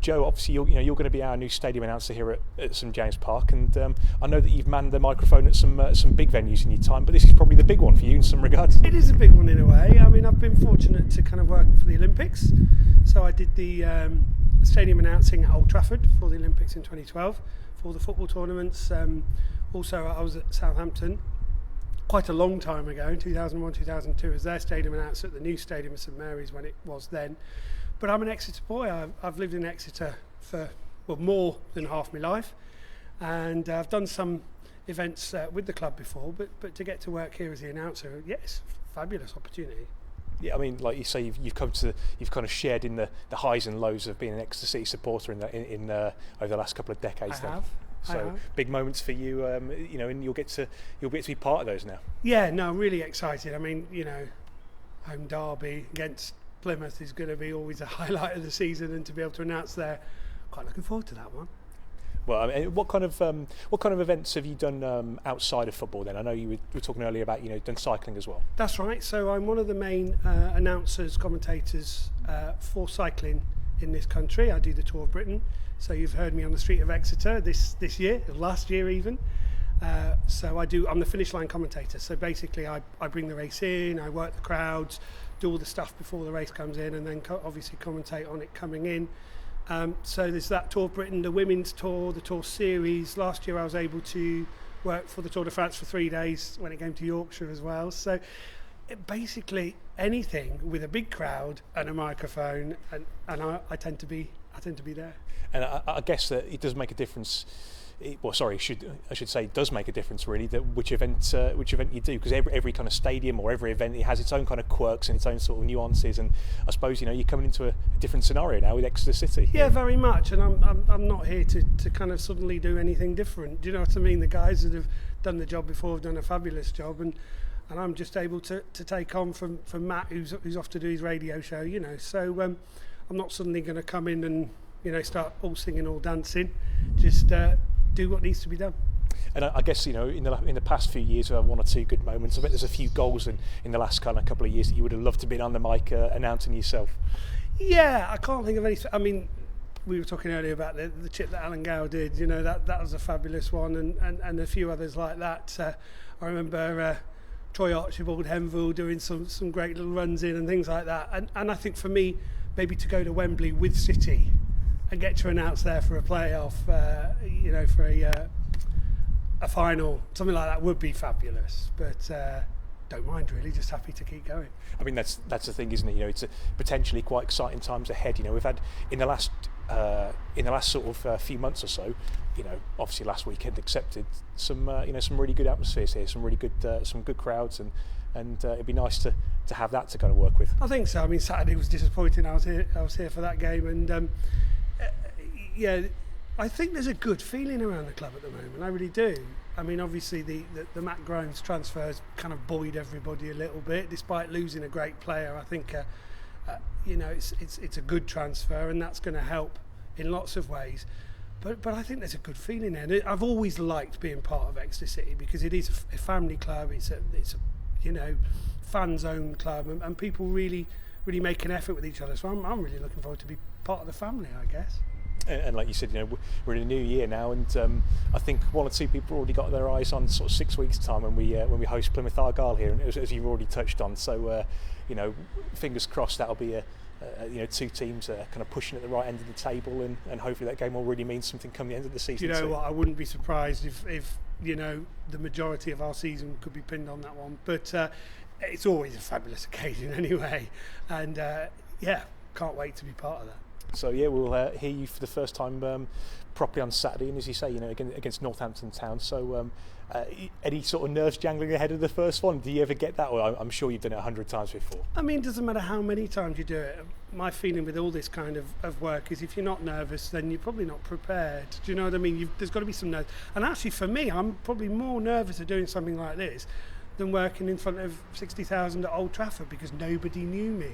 Joe, obviously you're going to be our new stadium announcer here at St James Park, and I know that you've manned the microphone at some big venues in your time, but this is probably the big one for you in some regards. It is a big one in a way. I mean, I've been fortunate to kind of work for the Olympics, so I did the stadium announcing at Old Trafford for the Olympics in 2012 for the football tournaments. Also, I was at Southampton quite a long time ago, in 2001, 2002, as their stadium announcer at the new stadium of St Mary's when it was then. But I'm an Exeter boy. I've lived in Exeter for more than half my life, and I've done some events with the club before. But to get to work here as the announcer, yes, fabulous opportunity. Yeah, I mean, like you say, you've kind of shared in the highs and lows of being an Exeter City supporter in over the last couple of decades. I have. So big moments for you, and you'll get to be part of those now. Yeah, no, really excited. I mean, home derby against Plymouth is going to be always a highlight of the season, and to be able to announce there, quite looking forward to that one. Well, I mean, what kind of events have you done outside of football? Then I know you were talking earlier about done cycling as well. That's right. So I'm one of the main announcers, commentators for cycling in this country. I do the Tour of Britain. So you've heard me on the street of Exeter this year, last year even. So I'm the finish line commentator. So basically I bring the race in, I work the crowds, do all the stuff before the race comes in, and then obviously commentate on it coming in. So there's that Tour of Britain, the Women's Tour, the Tour Series. Last year I was able to work for the Tour de France for 3 days when it came to Yorkshire as well. So basically anything with a big crowd and a microphone, and I tend to be there. And I guess that it does make a difference. I should say it does make a difference really, that which event you do, because every kind of stadium or every event, it has its own kind of quirks and its own sort of nuances, and I suppose you're coming into a different scenario now with Exeter City. Yeah, very much, and I'm not here to kind of suddenly do anything different. Do you know what I mean? The guys that have done the job before have done a fabulous job, and I'm just able to take on from Matt, who's off to do his radio show. So I'm not suddenly going to come in and start all singing, all dancing. Just do what needs to be done. And I guess in the past few years we've had one or two good moments. I bet there's a few goals in the last kind of couple of years that you would have loved to be on the mic announcing yourself. Yeah, I can't think of any. I mean, we were talking earlier about the chip that Alan Gow did. That was a fabulous one, and a few others like that. I remember Troy Archibald Henville doing some great little runs in and things like that. And I think for me, maybe to go to Wembley with City and get to announce there for a playoff, for a final, something like that would be fabulous. But don't mind really, just happy to keep going. I mean, that's the thing, isn't it? It's potentially quite exciting times ahead. We've had in the last sort of few months or so, obviously last weekend accepted some really good atmospheres here, some really good crowds, and it'd be nice to have that to kind of work with. I think so. I mean, Saturday was disappointing. I was here for that game, and I think there's a good feeling around the club at the moment. I really do. I mean, obviously the Matt Grimes transfers kind of buoyed everybody a little bit, despite losing a great player. I think it's a good transfer, and that's going to help in lots of ways. But I think there's a good feeling there. I've always liked being part of Exeter City because it is a family club. It's a fans-owned club, and people really make an effort with each other. So I'm really looking forward to be part of the family, I guess. And like you said, we're in a new year now, and I think one or two people already got their eyes on sort of 6 weeks' time when we host Plymouth Argyle here, and as you've already touched on. So fingers crossed that'll be two teams that are kind of pushing at the right end of the table, and hopefully that game will really mean something come the end of the season. What? I wouldn't be surprised if the majority of our season could be pinned on that one. But it's always a fabulous occasion anyway, and can't wait to be part of that. So we'll hear you for the first time properly on Saturday, and as you say, against Northampton Town. So any sort of nerves jangling ahead of the first one? Do you ever get that? Or I'm sure you've done it 100 times before. I mean, it doesn't matter how many times you do it. My feeling with all this kind of work is if you're not nervous, then you're probably not prepared. Do you know what I mean? There's got to be some nerves. And actually, for me, I'm probably more nervous of doing something like this than working in front of 60,000 at Old Trafford because nobody knew me.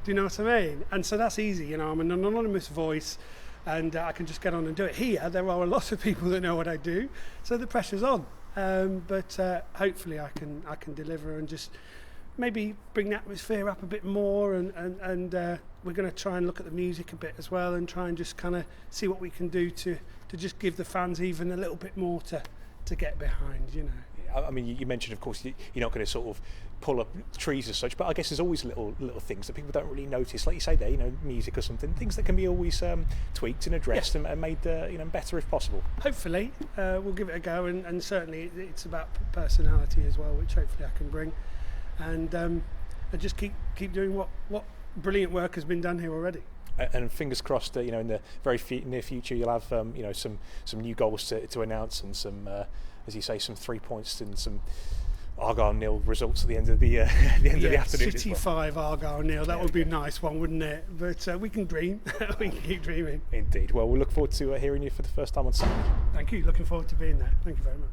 Do you know what I mean? And so that's easy, I'm an anonymous voice, and I can just get on and do it. Here, there are a lot of people that know what I do, so the pressure's on. But hopefully I can deliver and just maybe bring the atmosphere up a bit more, and we're going to try and look at the music a bit as well, and try and just kind of see what we can do to just give the fans even a little bit more to get behind, you know. I mean, you mentioned, of course, you're not going to sort of pull up trees as such, but I guess there's always little things that people don't really notice, like you say there, you know, music or something, things that can be always tweaked and addressed and made better if possible. Hopefully we'll give it a go, and certainly it's about personality as well, which hopefully I can bring, and just keep doing what brilliant work has been done here already. And fingers crossed, you know, in the very near future, you'll have you know, some new goals to announce, and some, as you say, some 3 points and some Argyle 0 results at the end of the the afternoon. City 5, Argyle 0. That would be a nice one, wouldn't it? But we can dream. We can keep dreaming. Indeed. Well, we'll look forward to hearing you for the first time on Saturday. Thank you. Looking forward to being there. Thank you very much.